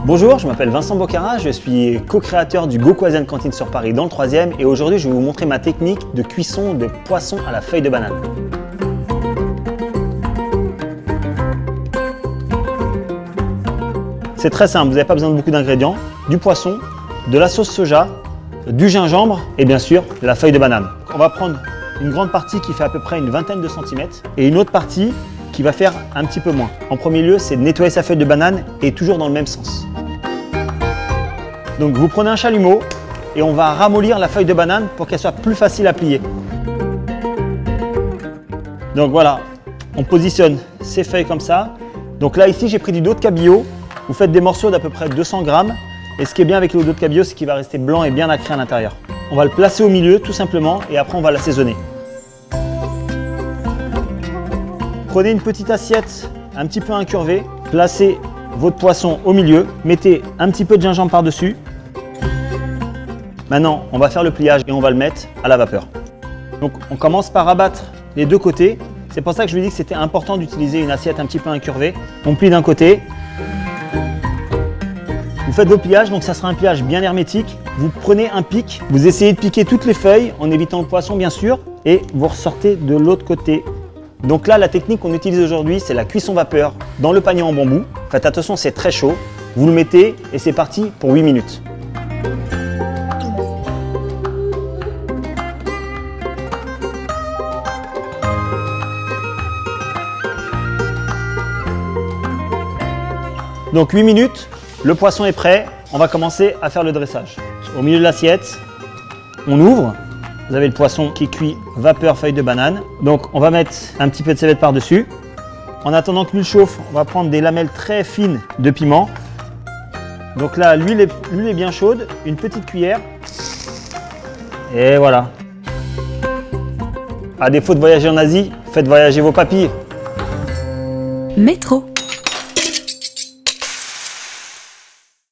Bonjour, je m'appelle Vincent Bocara, je suis co-créateur du Gokku Asian Cantine sur Paris dans le 3e et aujourd'hui je vais vous montrer ma technique de cuisson de poisson à la feuille de banane. C'est très simple, vous n'avez pas besoin de beaucoup d'ingrédients, du poisson, de la sauce soja, du gingembre et bien sûr la feuille de banane. On va prendre une grande partie qui fait à peu près une vingtaine de centimètres et une autre partie qui va faire un petit peu moins. En premier lieu, c'est de nettoyer sa feuille de banane et toujours dans le même sens. Donc vous prenez un chalumeau et on va ramollir la feuille de banane pour qu'elle soit plus facile à plier. Donc voilà, on positionne ces feuilles comme ça. Donc là ici j'ai pris du dos de cabillaud. Vous faites des morceaux d'à peu près 200 grammes. Et ce qui est bien avec le dos de cabillaud, c'est qu'il va rester blanc et bien nacré à l'intérieur. On va le placer au milieu tout simplement et après on va l'assaisonner. Prenez une petite assiette un petit peu incurvée, placez votre poisson au milieu, mettez un petit peu de gingembre par-dessus. Maintenant, on va faire le pliage et on va le mettre à la vapeur. Donc on commence par abattre les deux côtés. C'est pour ça que je vous dis que c'était important d'utiliser une assiette un petit peu incurvée. On plie d'un côté. Vous faites vos pliages, donc ça sera un pliage bien hermétique. Vous prenez un pic, vous essayez de piquer toutes les feuilles en évitant le poisson bien sûr et vous ressortez de l'autre côté. Donc là, la technique qu'on utilise aujourd'hui, c'est la cuisson vapeur dans le panier en bambou. Faites attention, c'est très chaud. Vous le mettez et c'est parti pour 8 minutes. Donc 8 minutes, le poisson est prêt. On va commencer à faire le dressage. Au milieu de l'assiette, on ouvre. Vous avez le poisson qui cuit vapeur feuille de banane. Donc on va mettre un petit peu de cévette par-dessus. En attendant que l'huile chauffe, on va prendre des lamelles très fines de piment. Donc là, l'huile est bien chaude. Une petite cuillère. Et voilà. À défaut de voyager en Asie, faites voyager vos papilles. Métro.